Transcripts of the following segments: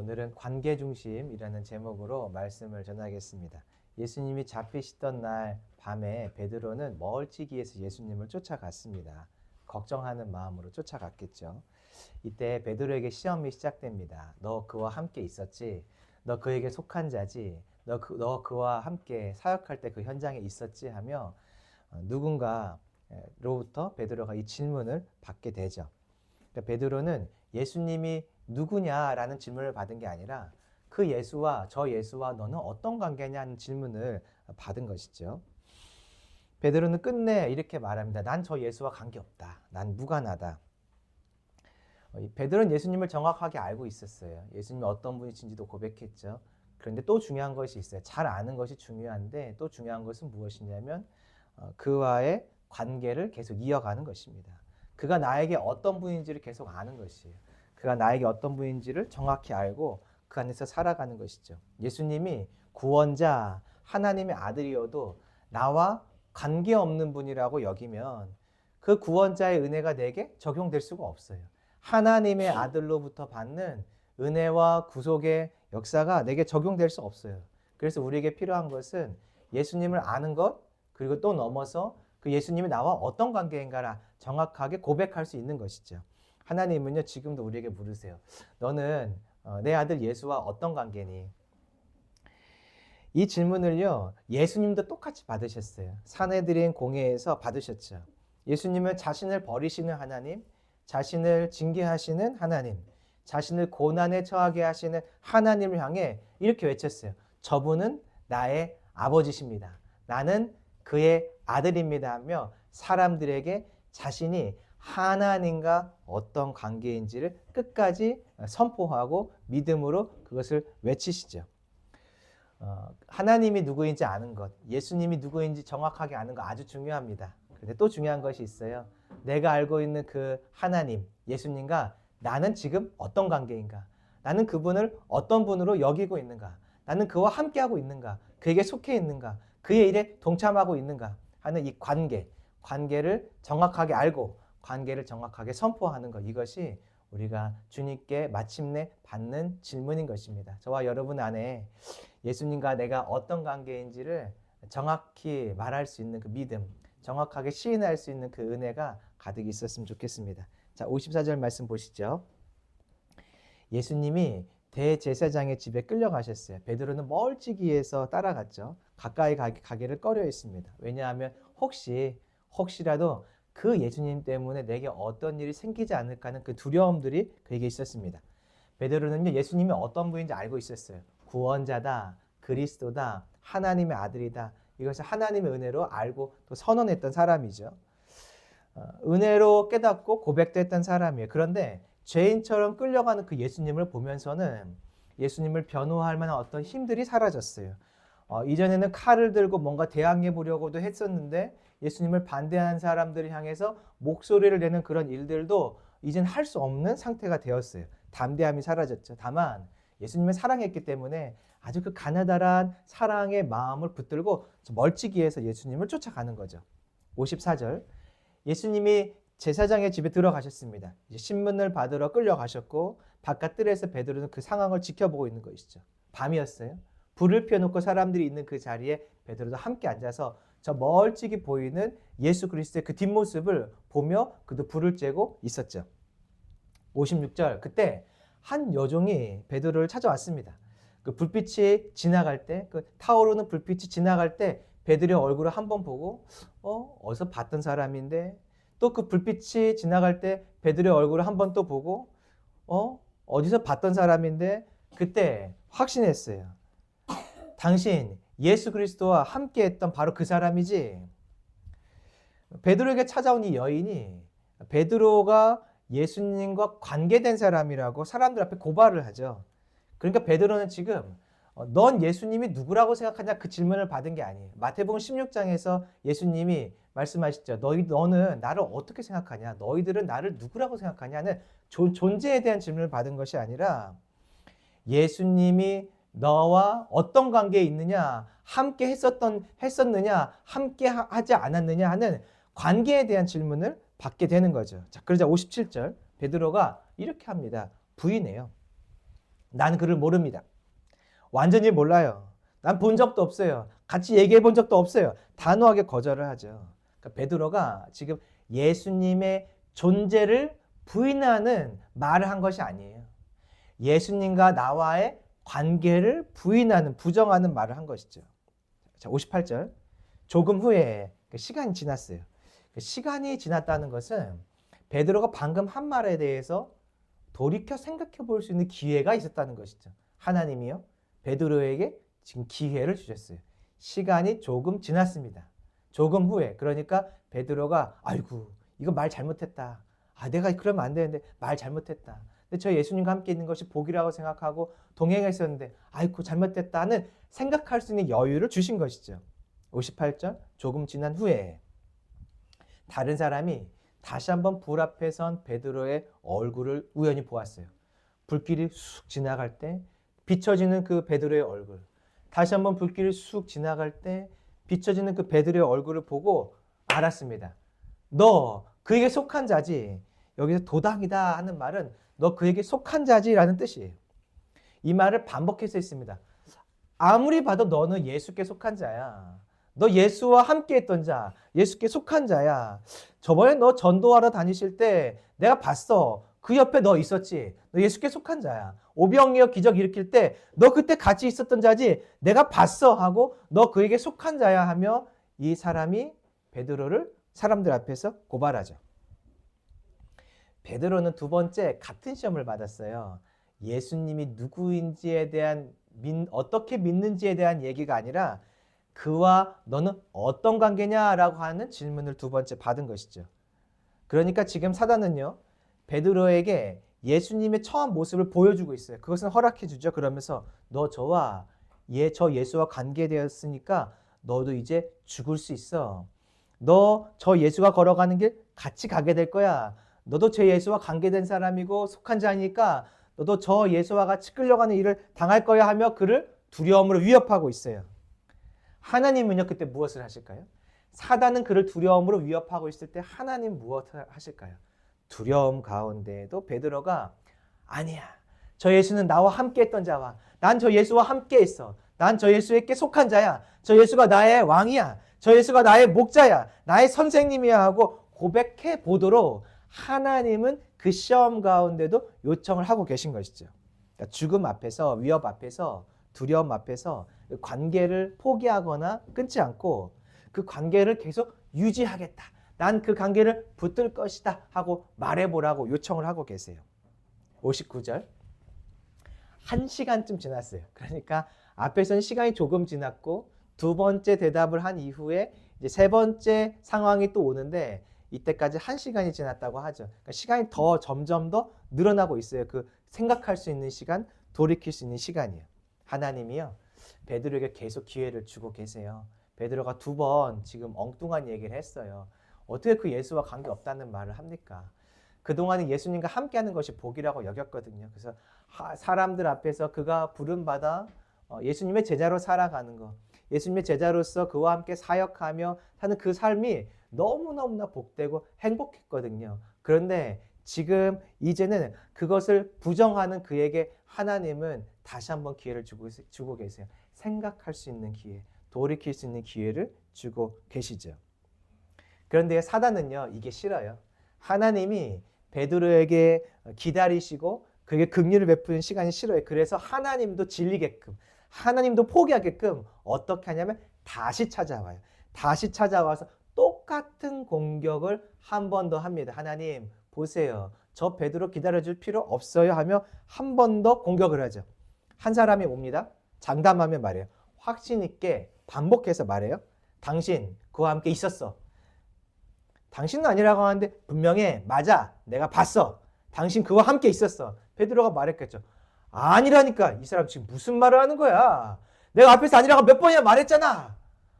오늘은 관계중심이라는 제목으로 말씀을 전하겠습니다. 예수님이 잡히시던 날 밤에 베드로는 멀찍이에서 예수님을 쫓아갔습니다. 걱정하는 마음으로 쫓아갔겠죠. 이때 베드로에게 시험이 시작됩니다. 너 그와 함께 있었지? 너 그에게 속한 자지? 너 그와 함께 사역할 때 그 현장에 있었지? 하며 누군가로부터 베드로가 이 질문을 받게 되죠. 그러니까 베드로는 예수님이 누구냐라는 질문을 받은 게 아니라 그 예수와 저 예수와 너는 어떤 관계냐는 질문을 받은 것이죠. 베드로는 끝내 이렇게 말합니다. 난 저 예수와 관계없다. 난 무관하다. 베드로는 예수님을 정확하게 알고 있었어요. 예수님이 어떤 분이신지도 고백했죠. 그런데 또 중요한 것이 있어요. 잘 아는 것이 중요한데 또 중요한 것은 무엇이냐면 그와의 관계를 계속 이어가는 것입니다. 그가 나에게 어떤 분인지를 계속 아는 것이에요. 그가 나에게 어떤 분인지를 정확히 알고 그 안에서 살아가는 것이죠. 예수님이 구원자, 하나님의 아들이어도 나와 관계없는 분이라고 여기면 그 구원자의 은혜가 내게 적용될 수가 없어요. 하나님의 아들로부터 받는 은혜와 구속의 역사가 내게 적용될 수 없어요. 그래서 우리에게 필요한 것은 예수님을 아는 것, 그리고 또 넘어서 그 예수님이 나와 어떤 관계인가를 정확하게 고백할 수 있는 것이죠. 하나님은요, 지금도 우리에게 물으세요. 너는 내 아들 예수와 어떤 관계니? 이 질문을요, 예수님도 똑같이 받으셨어요. 사내들인 공회에서 받으셨죠. 예수님은 자신을 버리시는 하나님, 자신을 징계하시는 하나님, 자신을 고난에 처하게 하시는 하나님을 향해 이렇게 외쳤어요. 저분은 나의 아버지십니다. 나는 그의 아들입니다 하며 사람들에게 자신이 하나님과 어떤 관계인지를 끝까지 선포하고 믿음으로 그것을 외치시죠. 하나님이 누구인지 아는 것, 예수님이 누구인지 정확하게 아는 것 아주 중요합니다. 그런데 또 중요한 것이 있어요. 내가 알고 있는 그 하나님, 예수님과 나는 지금 어떤 관계인가? 나는 그분을 어떤 분으로 여기고 있는가? 나는 그와 함께하고 있는가? 그에게 속해 있는가? 그의 일에 동참하고 있는가? 하는 이 관계를 정확하게 알고 관계를 정확하게 선포하는 것, 이것이 우리가 주님께 마침내 받는 질문인 것입니다. 저와 여러분 안에 예수님과 내가 어떤 관계인지를 정확히 말할 수 있는 그 믿음, 정확하게 시인할 수 있는 그 은혜가 가득 있었으면 좋겠습니다. 자, 54절 말씀 보시죠. 예수님이 대제사장의 집에 끌려가셨어요. 베드로는 멀찍이에서 따라갔죠. 가까이 가기를 꺼려했습니다. 왜냐하면 혹시라도 그 예수님 때문에 내게 어떤 일이 생기지 않을까 하는 그 두려움들이 그에게 있었습니다. 베드로는요, 예수님이 어떤 분인지 알고 있었어요. 구원자다, 그리스도다, 하나님의 아들이다. 이것을 하나님의 은혜로 알고 또 선언했던 사람이죠. 은혜로 깨닫고 고백도 했던 사람이에요. 그런데 죄인처럼 끌려가는 그 예수님을 보면서는 예수님을 변호할 만한 어떤 힘들이 사라졌어요. 이전에는 칼을 들고 뭔가 대항해 보려고도 했었는데 예수님을 반대하는 사람들을 향해서 목소리를 내는 그런 일들도 이젠 할 수 없는 상태가 되었어요. 담대함이 사라졌죠. 다만 예수님을 사랑했기 때문에 아주 그 가느다란 사랑의 마음을 붙들고 멀찍이에서 예수님을 쫓아가는 거죠. 54절, 예수님이 제사장의 집에 들어가셨습니다. 이제 신문을 받으러 끌려가셨고 바깥 뜰에서 베드로는 그 상황을 지켜보고 있는 것이죠. 밤이었어요. 불을 피워놓고 사람들이 있는 그 자리에 베드로도 함께 앉아서 저 멀찍이 보이는 예수 그리스도의 그 뒷모습을 보며 그도 불을 쬐고 있었죠. 56절, 그때 한 여종이 베드로를 찾아왔습니다. 그 불빛이 지나갈 때, 그 타오르는 불빛이 지나갈 때 베드로의 얼굴을 한번 보고 어디서 봤던 사람인데, 또 그 불빛이 지나갈 때 베드로의 얼굴을 한번 또 보고 어디서 봤던 사람인데, 그때 확신했어요. 당신 예수 그리스도와 함께했던 바로 그 사람이지. 베드로에게 찾아온 이 여인이 베드로가 예수님과 관계된 사람이라고 사람들 앞에 고발을 하죠. 그러니까 베드로는 지금 넌 예수님이 누구라고 생각하냐 그 질문을 받은 게 아니에요. 마태복음 16장에서 예수님이 말씀하시죠. 너는 나를 어떻게 생각하냐? 너희들은 나를 누구라고 생각하냐는 존재에 대한 질문을 받은 것이 아니라 예수님이 너와 어떤 관계에 있느냐, 함께 했었느냐, 함께 하지 않았느냐 하는 관계에 대한 질문을 받게 되는 거죠. 자, 그러자 57절 베드로가 이렇게 합니다. 부인해요. 난 그를 모릅니다. 완전히 몰라요. 난 본 적도 없어요. 같이 얘기해 본 적도 없어요. 단호하게 거절을 하죠. 그러니까 베드로가 지금 예수님의 존재를 부인하는 말을 한 것이 아니에요. 예수님과 나와의 관계를 부인하는, 부정하는 말을 한 것이죠. 자, 58절. 조금 후에 시간이 지났어요. 시간이 지났다는 것은 베드로가 방금 한 말에 대해서 돌이켜 생각해 볼 수 있는 기회가 있었다는 것이죠. 하나님이요, 베드로에게 지금 기회를 주셨어요. 시간이 조금 지났습니다. 조금 후에. 그러니까 베드로가 아이고 이거 말 잘못했다. 내가 그러면 안 되는데 말 잘못했다. 근데 저 예수님과 함께 있는 것이 복이라고 생각하고 동행했었는데 아이고 잘못됐다는 생각할 수 있는 여유를 주신 것이죠. 58절. 조금 지난 후에 다른 사람이 다시 한번 불 앞에 선 베드로의 얼굴을 우연히 보았어요. 불길이 쑥 지나갈 때 비춰지는 그 베드로의 얼굴. 다시 한번 불길이 쑥 지나갈 때 비춰지는 그 베드로의 얼굴을 보고 알았습니다. 너 그에게 속한 자지. 여기서 도당이다 하는 말은 너 그에게 속한 자지라는 뜻이에요. 이 말을 반복해서 했습니다. 아무리 봐도 너는 예수께 속한 자야. 너 예수와 함께 했던 자, 예수께 속한 자야. 저번에 너 전도하러 다니실 때 내가 봤어. 그 옆에 너 있었지. 너 예수께 속한 자야. 오병이어 기적 일으킬 때 너 그때 같이 있었던 자지. 내가 봤어 하고 너 그에게 속한 자야 하며 이 사람이 베드로를 사람들 앞에서 고발하죠. 베드로는 두 번째 같은 시험을 받았어요. 예수님이 누구인지에 대한 어떻게 믿는지에 대한 얘기가 아니라 그와 너는 어떤 관계냐라고 하는 질문을 두 번째 받은 것이죠. 그러니까 지금 사단은요, 베드로에게 예수님의 처음 모습을 보여주고 있어요. 그것은 허락해 주죠. 그러면서 너 저와 저 예수와 관계되었으니까 너도 이제 죽을 수 있어. 너 저 예수가 걸어가는 길 같이 가게 될 거야. 너도 제 예수와 관계된 사람이고 속한 자니까 너도 저 예수와 같이 끌려가는 일을 당할 거야 하며 그를 두려움으로 위협하고 있어요. 하나님은요 그때 무엇을 하실까요? 사단은 그를 두려움으로 위협하고 있을 때 하나님 무엇을 하실까요? 두려움 가운데에도 베드로가 아니야. 저 예수는 나와 함께 했던 자와 난 저 예수와 함께 있어. 난 저 예수에게 속한 자야. 저 예수가 나의 왕이야. 저 예수가 나의 목자야. 나의 선생님이야 하고 고백해 보도록 하나님은 그 시험 가운데도 요청을 하고 계신 것이죠. 그러니까 죽음 앞에서, 위협 앞에서, 두려움 앞에서 관계를 포기하거나 끊지 않고 그 관계를 계속 유지하겠다. 난 그 관계를 붙들 것이다 하고 말해보라고 요청을 하고 계세요. 59절. 1시간쯤 지났어요. 그러니까 앞에서는 시간이 조금 지났고 두 번째 대답을 한 이후에 이제 세 번째 상황이 또 오는데 이때까지 1시간이 지났다고 하죠. 그러니까 시간이 더 점점 더 늘어나고 있어요. 그 생각할 수 있는 시간, 돌이킬 수 있는 시간이에요. 하나님이요, 베드로에게 계속 기회를 주고 계세요. 베드로가 두 번 지금 엉뚱한 얘기를 했어요. 어떻게 그 예수와 관계없다는 말을 합니까? 그동안은 예수님과 함께하는 것이 복이라고 여겼거든요. 그래서 사람들 앞에서 그가 부름받아 예수님의 제자로 살아가는 것, 예수님의 제자로서 그와 함께 사역하며 사는 그 삶이 너무너무나 복되고 행복했거든요. 그런데 지금 이제는 그것을 부정하는 그에게 하나님은 다시 한번 기회를 주고 계세요. 생각할 수 있는 기회, 돌이킬 수 있는 기회를 주고 계시죠. 그런데 사단은요, 이게 싫어요. 하나님이 베드로에게 기다리시고 그에게 긍휼을 베푸는 시간이 싫어요. 그래서 하나님도 질리게끔, 하나님도 포기하게끔 어떻게 하냐면 다시 찾아와요. 다시 찾아와서 똑같은 공격을 한 번 더 합니다. 하나님 보세요. 저 베드로 기다려줄 필요 없어요 하며 한 번 더 공격을 하죠. 한 사람이 옵니다. 장담하며 말해요. 확신 있게 반복해서 말해요. 당신 그와 함께 있었어. 당신은 아니라고 하는데 분명해. 맞아. 내가 봤어. 당신 그와 함께 있었어. 베드로가 말했겠죠. 아니라니까. 이 사람 지금 무슨 말을 하는 거야. 내가 앞에서 아니라고 몇 번이나 말했잖아.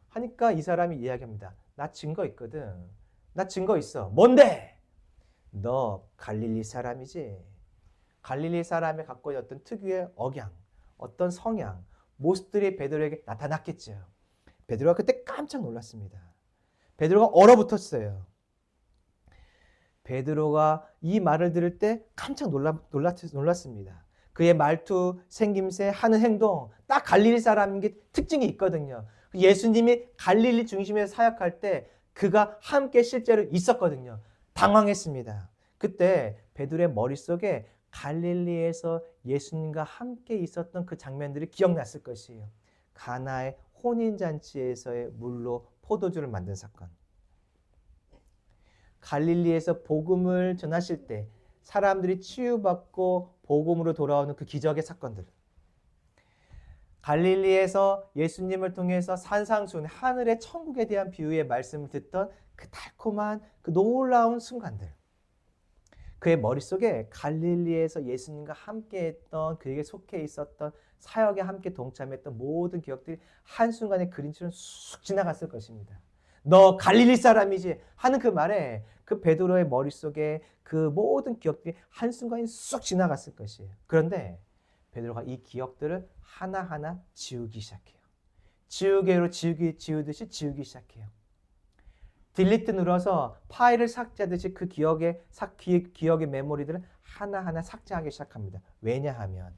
하니까 이 사람이 이야기합니다. 나 증거 있거든. 나 증거 있어. 뭔데? 너 갈릴리 사람이지? 갈릴리 사람이 갖고 있는 어떤 특유의 억양, 어떤 성향, 모습들이 베드로에게 나타났겠죠. 베드로가 그때 깜짝 놀랐습니다. 베드로가 얼어붙었어요. 베드로가 이 말을 들을 때 깜짝 놀랐습니다. 그의 말투, 생김새, 하는 행동 딱 갈릴리 사람인 게 특징이 있거든요. 예수님이 갈릴리 중심에서 사역할 때 그가 함께 실제로 있었거든요. 당황했습니다. 그때 베드로의 머릿속에 갈릴리에서 예수님과 함께 있었던 그 장면들이 기억났을 것이에요. 가나의 혼인잔치에서의 물로 포도주를 만든 사건. 갈릴리에서 복음을 전하실 때 사람들이 치유받고 복음으로 돌아오는 그 기적의 사건들. 갈릴리에서 예수님을 통해서 산상수훈, 하늘의 천국에 대한 비유의 말씀을 듣던 그 달콤한 그 놀라운 순간들. 그의 머릿속에 갈릴리에서 예수님과 함께했던, 그에게 속해 있었던, 사역에 함께 동참했던 모든 기억들이 한순간에 그림처럼 쑥 지나갔을 것입니다. 너 갈릴리 사람이지 하는 그 말에 그 베드로의 머릿속에 그 모든 기억들이 한순간에 쑥 지나갔을 것이에요. 그런데 베드로가 이 기억들을 하나하나 지우기 시작해요. 지우개로 지우듯이 지우기 시작해요. 딜리트 눌러서 파일을 삭제하듯이 그 기억의 메모리들을 하나하나 삭제하기 시작합니다. 왜냐하면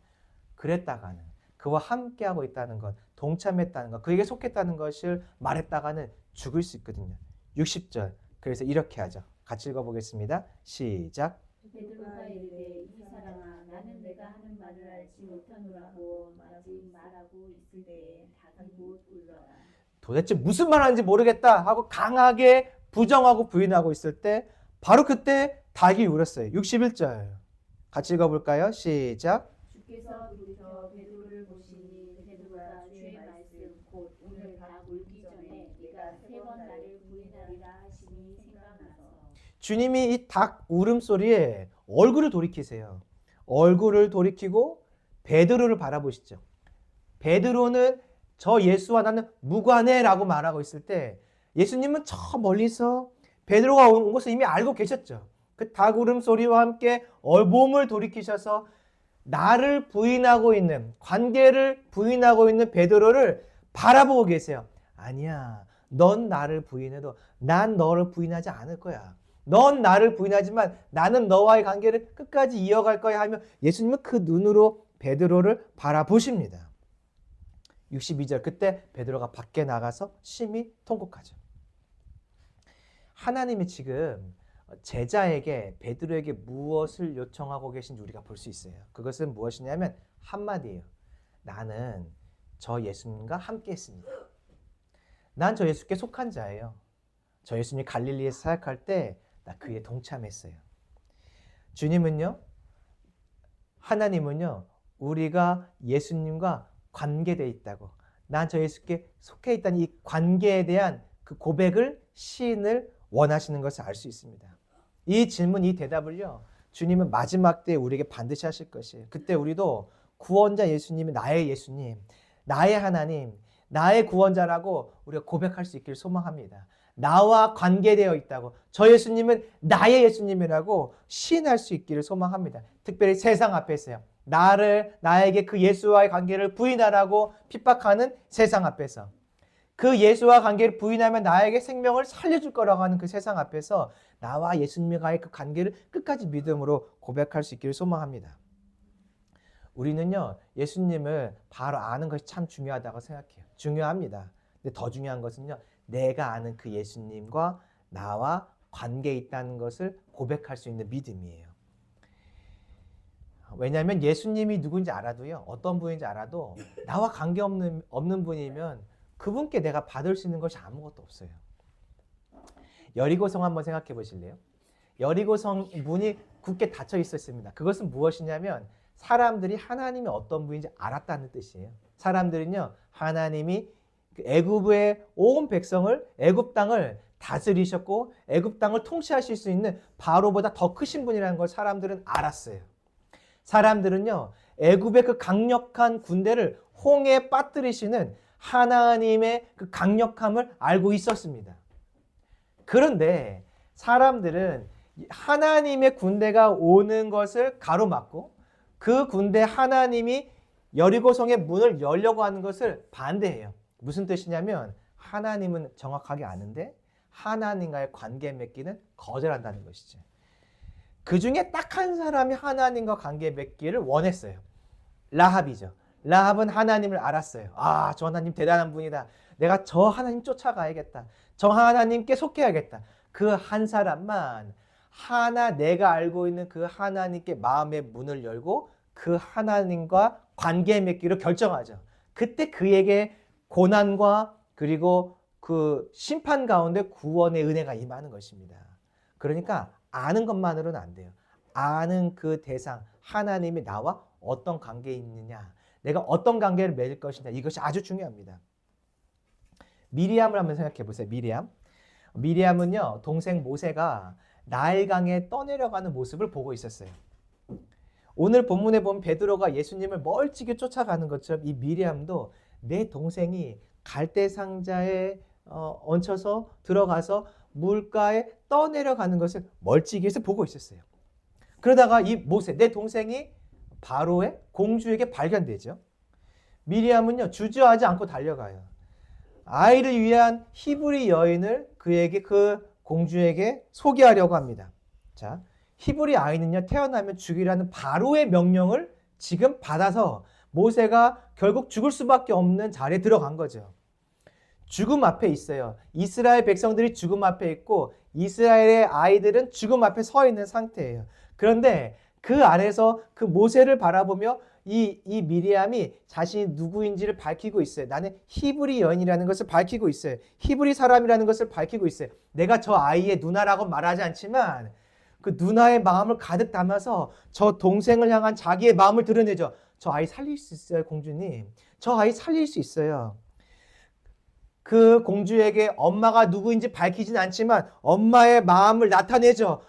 그랬다가는 그와 함께하고 있다는 것, 동참했다는 것, 그에게 속했다는 것을 말했다가는 죽을 수 있거든요. 60절. 그래서 이렇게 하죠. 같이 읽어보겠습니다. 시작. 베드로가 이르되 이 사람아 나는 내가 하는 말을 알지 못하노라고 아직 말하고 있을 때에 닭이 못 울러라. 도대체 무슨 말 하는지 모르겠다 하고 강하게 부정하고 부인하고 있을 때 바로 그때 닭이 울었어요. 61절. 같이 읽어볼까요? 시작. 주께서 돌이켜 베드로를 보시니 베드로가 주의 말씀 곧 오늘 닭 울기 전에 네가 3번 나를 부인하리라 하시니 생각나서. 주님이 이 닭 울음소리에 얼굴을 돌이키세요. 얼굴을 돌이키고 베드로를 바라보시죠. 베드로는 저 예수와 나는 무관해 라고 말하고 있을 때 예수님은 저 멀리서 베드로가 온 것을 이미 알고 계셨죠. 그 닭 울음소리와 함께 몸을 돌이키셔서 나를 부인하고 있는, 관계를 부인하고 있는 베드로를 바라보고 계세요. 아니야, 넌 나를 부인해도 난 너를 부인하지 않을 거야. 넌 나를 부인하지만 나는 너와의 관계를 끝까지 이어갈 거야 하며 예수님은 그 눈으로 베드로를 바라보십니다. 62절. 그때 베드로가 밖에 나가서 심히 통곡하죠. 하나님이 지금 제자에게 베드로에게 무엇을 요청하고 계신지 우리가 볼 수 있어요. 그것은 무엇이냐면 한마디예요. 나는 저 예수님과 함께 했습니다. 난 저 예수께 속한 자예요. 저 예수님이 갈릴리에서 사역할 때 나 그에 동참했어요. 주님은요, 하나님은요, 우리가 예수님과 관계되어 있다고, 난 저 예수께 속해 있다는 이 관계에 대한 그 고백을, 시인을 원하시는 것을 알 수 있습니다. 이 질문, 이 대답을요, 주님은 마지막 때에 우리에게 반드시 하실 것이에요. 그때 우리도 구원자 예수님이 나의 예수님, 나의 하나님, 나의 구원자라고 우리가 고백할 수 있기를 소망합니다. 나와 관계되어 있다고, 저 예수님은 나의 예수님이라고 시인할 수 있기를 소망합니다. 특별히 세상 앞에서요. 나에게 그 예수와의 관계를 부인하라고 핍박하는 세상 앞에서, 그 예수와 관계를 부인하면 나에게 생명을 살려줄 거라고 하는 그 세상 앞에서 나와 예수님과의 그 관계를 끝까지 믿음으로 고백할 수 있기를 소망합니다. 우리는요, 예수님을 바로 아는 것이 참 중요하다고 생각해요. 중요합니다. 근데 더 중요한 것은요, 내가 아는 그 예수님과 나와 관계에 있다는 것을 고백할 수 있는 믿음이에요. 왜냐하면 예수님이 누군지 알아도요, 어떤 분인지 알아도 나와 관계없는 분이면 그분께 내가 받을 수 있는 것이 아무것도 없어요. 여리고성 한번 생각해 보실래요? 여리고성 문이 굳게 닫혀 있었습니다. 그것은 무엇이냐면 사람들이 하나님이 어떤 분인지 알았다는 뜻이에요. 사람들은요, 하나님이 애굽의 온 백성을, 애굽 땅을 다스리셨고 애굽 땅을 통치하실 수 있는 바로보다 더 크신 분이라는 걸 사람들은 알았어요. 사람들은요, 애굽의 그 강력한 군대를 홍해에 빠뜨리시는 하나님의 그 강력함을 알고 있었습니다. 그런데 사람들은 하나님의 군대가 오는 것을 가로막고 그 군대, 하나님이 여리고성의 문을 열려고 하는 것을 반대해요. 무슨 뜻이냐면 하나님은 정확하게 아는데 하나님과의 관계 맺기는 거절한다는 것이죠. 그 중에 딱 한 사람이 하나님과 관계 맺기를 원했어요. 라합이죠. 라합은 하나님을 알았어요. 아, 저 하나님 대단한 분이다. 내가 저 하나님 쫓아가야겠다. 저 하나님께 속해야겠다. 그 한 사람만 내가 알고 있는 그 하나님께 마음의 문을 열고 그 하나님과 관계 맺기로 결정하죠. 그때 그에게 고난과 그리고 그 심판 가운데 구원의 은혜가 임하는 것입니다. 그러니까 아는 것만으로는 안 돼요. 아는 그 대상, 하나님이 나와 어떤 관계에 있느냐, 내가 어떤 관계를 맺을 것이냐, 이것이 아주 중요합니다. 미리암을 한번 생각해 보세요. 미리암은요, 동생 모세가 나일강에 떠내려가는 모습을 보고 있었어요. 오늘 본문에 보면 베드로가 예수님을 멀찍이 쫓아가는 것처럼 이 미리암도 내 동생이 갈대 상자에 얹혀서 들어가서 물가에 떠내려가는 것을 멀찍이에서 보고 있었어요. 그러다가 이 모세, 내 동생이 바로의 공주에게 발견되죠. 미리암은요, 주저하지 않고 달려가요. 아이를 위한 히브리 여인을 그 공주에게 소개하려고 합니다. 자, 히브리 아이는요, 태어나면 죽이라는 바로의 명령을 지금 받아서 모세가 결국 죽을 수밖에 없는 자리에 들어간 거죠. 죽음 앞에 있어요. 이스라엘 백성들이 죽음 앞에 있고 이스라엘의 아이들은 죽음 앞에 서 있는 상태예요. 그런데 그 안에서 그 모세를 바라보며 이 미리암이 자신이 누구인지를 밝히고 있어요. 나는 히브리 여인이라는 것을 밝히고 있어요. 히브리 사람이라는 것을 밝히고 있어요. 내가 저 아이의 누나라고 말하지 않지만 그 누나의 마음을 가득 담아서 저 동생을 향한 자기의 마음을 드러내죠. 저 아이 살릴 수 있어요, 공주님. 저 아이 살릴 수 있어요. 그 공주에게 엄마가 누구인지 밝히진 않지만 엄마의 마음을 나타내죠.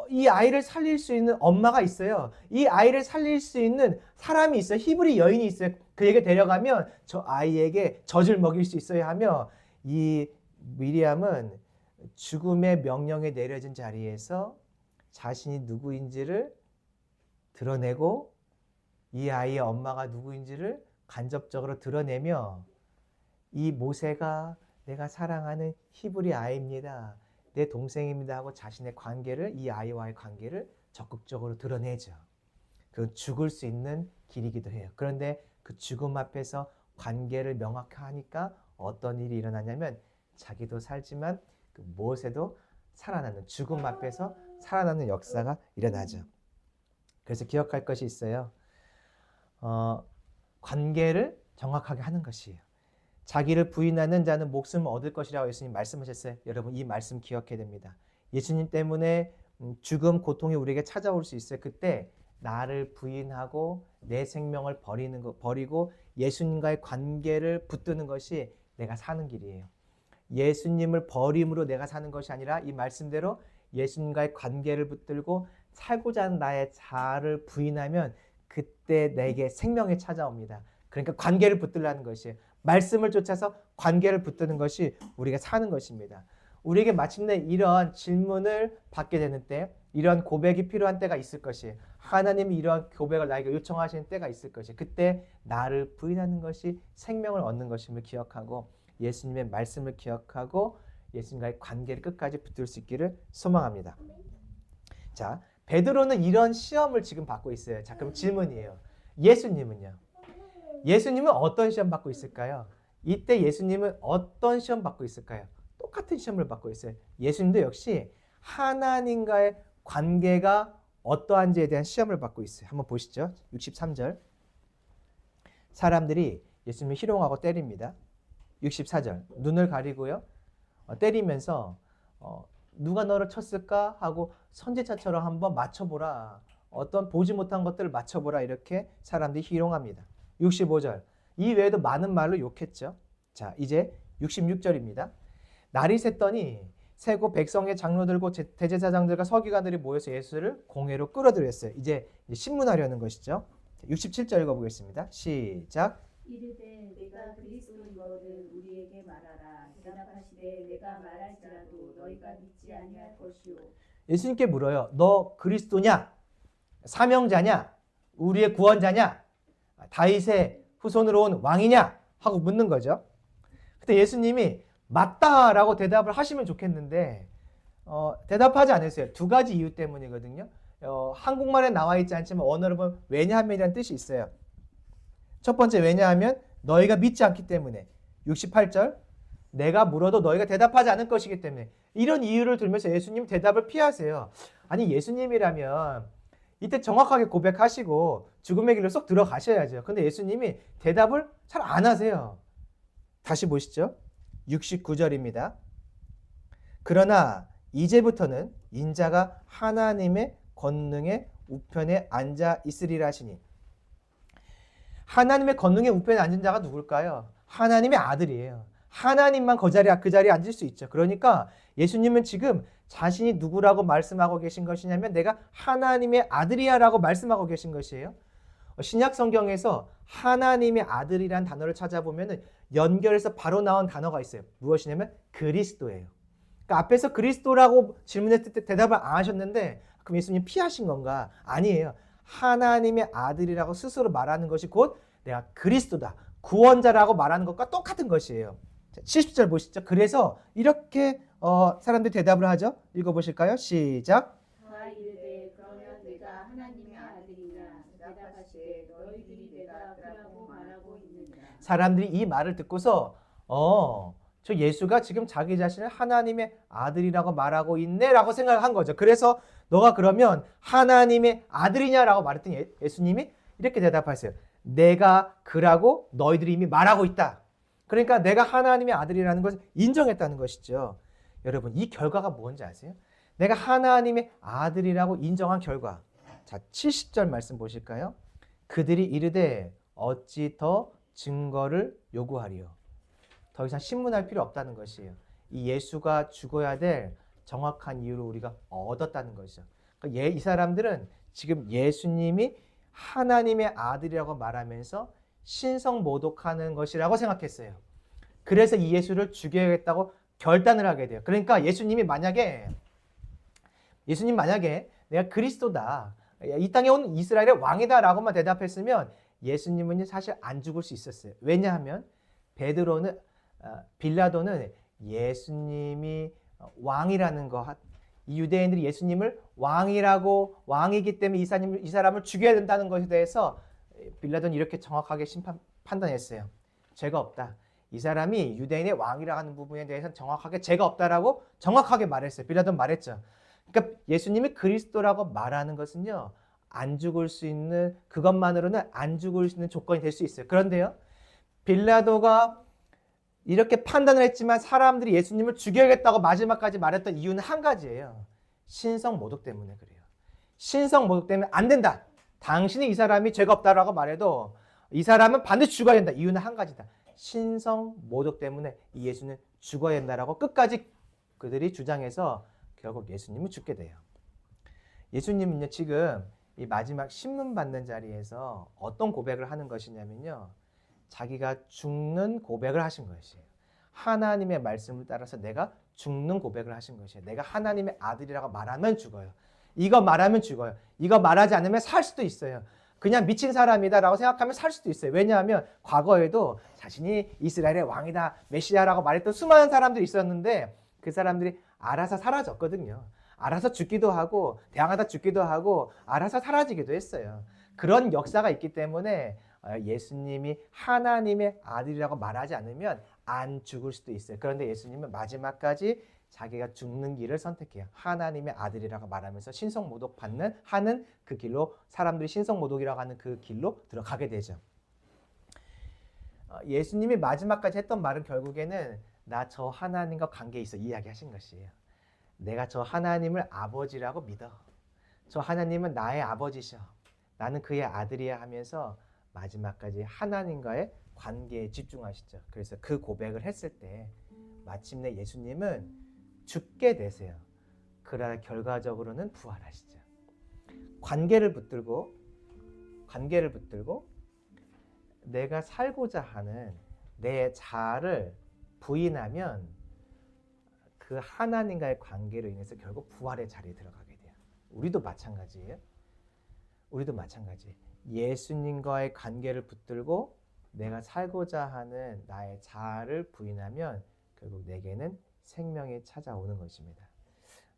이 아이를 살릴 수 있는 엄마가 있어요. 이 아이를 살릴 수 있는 사람이 있어요. 히브리 여인이 있어요. 그에게 데려가면 저 아이에게 젖을 먹일 수 있어야 하며 이 미리암은 죽음의 명령이 내려진 자리에서 자신이 누구인지를 드러내고 이 아이의 엄마가 누구인지를 간접적으로 드러내며 이 모세가 내가 사랑하는 히브리 아이입니다. 내 동생입니다 하고 자신의 관계를, 이 아이와의 관계를 적극적으로 드러내죠. 그 죽을 수 있는 길이기도 해요. 그런데 그 죽음 앞에서 관계를 명확하니까 어떤 일이 일어나냐면 자기도 살지만 그 모세도 살아나는, 죽음 앞에서 살아나는 역사가 일어나죠. 그래서 기억할 것이 있어요. 관계를 정확하게 하는 것이에요. 자기를 부인하는 자는 목숨을 얻을 것이라고 예수님 말씀하셨어요. 여러분 이 말씀 기억해야 됩니다. 예수님 때문에 죽음, 고통이 우리에게 찾아올 수 있어요. 그때 나를 부인하고 내 생명을 버리고 예수님과의 관계를 붙드는 것이 내가 사는 길이에요. 예수님을 버림으로 내가 사는 것이 아니라 이 말씀대로 예수님과의 관계를 붙들고 살고자 하는 나의 자아를 부인하면 그때 내게 생명이 찾아옵니다. 그러니까 관계를 붙들라는 것이에요. 말씀을 쫓아서 관계를 붙드는 것이 우리가 사는 것입니다. 우리에게 마침내 이런 질문을 받게 되는 때, 이런 고백이 필요한 때가 있을 것이에요. 하나님이 이런 고백을 나에게 요청하시는 때가 있을 것이에요. 그때 나를 부인하는 것이 생명을 얻는 것임을 기억하고 예수님의 말씀을 기억하고 예수님과의 관계를 끝까지 붙들 수 있기를 소망합니다. 자, 베드로는 이런 시험을 지금 받고 있어요. 자, 그럼 질문이에요. 예수님은요? 예수님은 어떤 시험 받고 있을까요? 이때 예수님은 어떤 시험 받고 있을까요? 똑같은 시험을 받고 있어요. 예수님도 역시 하나님과의 관계가 어떠한지에 대한 시험을 받고 있어요. 한번 보시죠. 63절. 사람들이 예수님을 희롱하고 때립니다. 64절. 눈을 가리고요. 때리면서 누가 너를 쳤을까 하고 선지자처럼 한번 맞춰보라. 어떤 보지 못한 것들을 맞춰보라. 이렇게 사람들이 희롱합니다. 65절. 이 외에도 많은 말로 욕했죠. 자, 이제 66절입니다. 날이 샜더니 세고 백성의 장로들과 대제사장들과 서기관들이 모여서 예수를 공회로 끌어들였어요. 이제 신문하려는 것이죠. 67절 읽어보겠습니다. 시작. 이르되 내가 그리스도인 것을 우리에게 말하라. 대답하시되 내가 말할지라도 너희가 믿지 아니할 것이요. 예수님께 물어요. 너 그리스도냐? 사명자냐? 우리의 구원자냐? 다윗의 후손으로 온 왕이냐? 하고 묻는 거죠. 그때 예수님이 맞다라고 대답을 하시면 좋겠는데 대답하지 않으세요. 두 가지 이유 때문이거든요. 한국말에 나와 있지 않지만 원어로 보면 왜냐하면이라는 뜻이 있어요. 첫 번째 왜냐하면 너희가 믿지 않기 때문에. 68절 내가 물어도 너희가 대답하지 않을 것이기 때문에. 이런 이유를 들면서 예수님 대답을 피하세요. 아니 예수님이라면 이때 정확하게 고백하시고 죽음의 길로 쏙 들어가셔야죠. 근데 예수님이 대답을 잘 안 하세요. 다시 보시죠. 69절입니다. 그러나 이제부터는 인자가 하나님의 권능의 우편에 앉아 있으리라 하시니. 하나님의 권능의 우편에 앉은 자가 누굴까요? 하나님의 아들이에요. 하나님만 그 자리에 앉을 수 있죠. 그러니까 예수님은 지금 자신이 누구라고 말씀하고 계신 것이냐면 내가 하나님의 아들이야 라고 말씀하고 계신 것이에요. 신약 성경에서 하나님의 아들이란 단어를 찾아보면 연결해서 바로 나온 단어가 있어요. 무엇이냐면 그리스도예요. 그러니까 앞에서 그리스도라고 질문했을 때 대답을 안 하셨는데 그럼 예수님 피하신 건가? 아니에요. 하나님의 아들이라고 스스로 말하는 것이 곧 내가 그리스도다. 구원자라고 말하는 것과 똑같은 것이에요. 70절 보시죠. 그래서 이렇게 사람들이 대답을 하죠. 읽어보실까요? 시작. 다 이르되 그러면 내가 하나님의 아들이라 대답하시되 너희들이 내가 그라고 말하고 있느니라. 사람들이 이 말을 듣고서 저 예수가 지금 자기 자신을 하나님의 아들이라고 말하고 있네라고 생각한 거죠. 그래서 너가 그러면 하나님의 아들이냐라고 말했더니 예수님이 이렇게 대답하세요. 내가 그라고 너희들이 이미 말하고 있다. 그러니까 내가 하나님의 아들이라는 것을 인정했다는 것이죠. 여러분 이 결과가 뭔지 아세요? 내가 하나님의 아들이라고 인정한 결과. 자 70절 말씀 보실까요? 그들이 이르되 어찌 더 증거를 요구하리요. 더 이상 신문할 필요 없다는 것이에요. 이 예수가 죽어야 될 정확한 이유를 우리가 얻었다는 것이죠. 그러니까 이 사람들은 지금 예수님이 하나님의 아들이라고 말하면서 신성모독하는 것이라고 생각했어요. 그래서 이 예수를 죽여야겠다고 결단을 하게 돼요. 그러니까 예수님 만약에 내가 그리스도다, 이 땅에 온 이스라엘의 왕이다라고만 대답했으면 예수님은 사실 안 죽을 수 있었어요. 왜냐하면 빌라도는 예수님이 왕이라는 것, 이 유대인들이 예수님을 왕이기 때문에 이 사람을 죽여야 된다는 것에 대해서 빌라도는 이렇게 정확하게 판단했어요. 죄가 없다. 이 사람이 유대인의 왕이라 하는 부분에 대해서는 정확하게 죄가 없다라고 정확하게 말했어요. 빌라도는 말했죠. 그러니까 예수님이 그리스도라고 말하는 것은요, 안 죽을 수 있는, 그것만으로는 안 죽을 수 있는 조건이 될 수 있어요. 그런데요, 빌라도가 이렇게 판단을 했지만 사람들이 예수님을 죽여야겠다고 마지막까지 말했던 이유는 한 가지예요. 신성모독 때문에 그래요. 신성모독 때문에 안 된다. 당신이 이 사람이 죄가 없다라고 말해도 이 사람은 반드시 죽어야 된다. 이유는 한 가지다. 신성모독 때문에 이 예수는 죽어야 된다라고 끝까지 그들이 주장해서 결국 예수님은 죽게 돼요. 예수님은요 지금 이 마지막 신문 받는 자리에서 어떤 고백을 하는 것이냐면요, 자기가 죽는 고백을 하신 것이에요. 하나님의 말씀을 따라서 내가 죽는 고백을 하신 것이에요. 내가 하나님의 아들이라고 말하면 죽어요. 이거 말하면 죽어요. 이거 말하지 않으면 살 수도 있어요. 그냥 미친 사람이다라고 생각하면 살 수도 있어요. 왜냐하면 과거에도 자신이 이스라엘의 왕이다, 메시아라고 말했던 수많은 사람들이 있었는데 그 사람들이 알아서 사라졌거든요. 알아서 죽기도 하고 대항하다 죽기도 하고 알아서 사라지기도 했어요. 그런 역사가 있기 때문에 예수님이 하나님의 아들이라고 말하지 않으면 안 죽을 수도 있어요. 그런데 예수님은 마지막까지 자기가 죽는 길을 선택해요. 하나님의 아들이라고 말하면서 신성모독 하는 그 길로, 사람들이 신성모독이라고 하는 그 길로 들어가게 되죠. 예수님이 마지막까지 했던 말은 결국에는 나 저 하나님과 관계에 있어 이야기하신 것이에요. 내가 저 하나님을 아버지라고 믿어. 저 하나님은 나의 아버지셔. 나는 그의 아들이야 하면서 마지막까지 하나님과의 관계에 집중하시죠. 그래서 그 고백을 했을 때 마침내 예수님은 죽게 되세요. 그러나 결과적으로는 부활하시죠. 관계를 붙들고 내가 살고자 하는 내 자아를 부인하면 그 하나님과의 관계로 인해서 결국 부활의 자리에 들어가게 돼요. 우리도 마찬가지예요. 예수님과의 관계를 붙들고 내가 살고자 하는 나의 자아를 부인하면 결국 내게는 생명이 찾아오는 것입니다.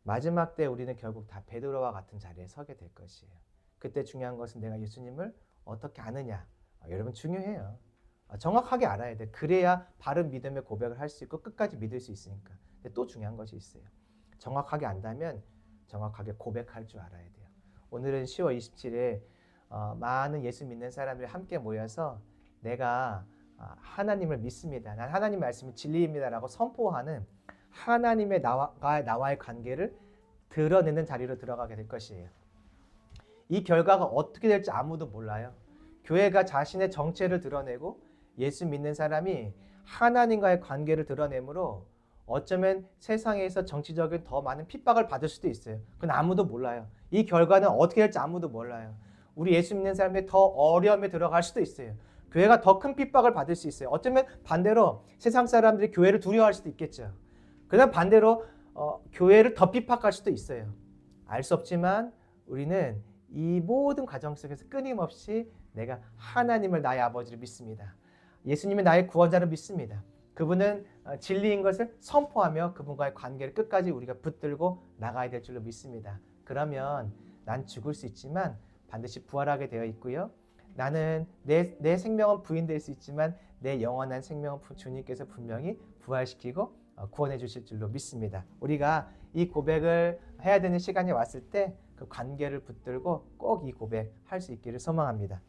마지막 때 우리는 결국 다 베드로와 같은 자리에 서게 될 것이에요. 그때 중요한 것은 내가 예수님을 어떻게 아느냐, 여러분 중요해요. 정확하게 알아야 돼. 그래야 바른 믿음의 고백을 할 수 있고 끝까지 믿을 수 있으니까. 근데 또 중요한 것이 있어요. 정확하게 안다면 정확하게 고백할 줄 알아야 돼요. 오늘은 10월 27일 많은 예수 믿는 사람들이 함께 모여서 내가 하나님을 믿습니다. 난 하나님 말씀이 진리입니다라고 선포하는 하나님의 나와의 관계를 드러내는 자리로 들어가게 될 것이에요. 이 결과가 어떻게 될지 아무도 몰라요. 교회가 자신의 정체를 드러내고 예수 믿는 사람이 하나님과의 관계를 드러내므로 어쩌면 세상에서 정치적인 더 많은 핍박을 받을 수도 있어요. 그건 아무도 몰라요. 이 결과는 어떻게 될지 아무도 몰라요. 우리 예수 믿는 사람들이 더 어려움에 들어갈 수도 있어요. 교회가 더 큰 핍박을 받을 수 있어요. 어쩌면 반대로 세상 사람들이 교회를 두려워할 수도 있겠죠. 그다음 반대로 교회를 더 핍박할 수도 있어요. 알 수 없지만 우리는 이 모든 과정 속에서 끊임없이 내가 하나님을 나의 아버지를 믿습니다. 예수님이 나의 구원자를 믿습니다. 그분은 진리인 것을 선포하며 그분과의 관계를 끝까지 우리가 붙들고 나가야 될 줄로 믿습니다. 그러면 난 죽을 수 있지만 반드시 부활하게 되어 있고요. 나는 내 생명은 부인될 수 있지만 내 영원한 생명은 주님께서 분명히 부활시키고 구원해 주실 줄로 믿습니다. 우리가 이 고백을 해야 되는 시간이 왔을 때 그 관계를 붙들고 꼭 이 고백 할 수 있기를 소망합니다.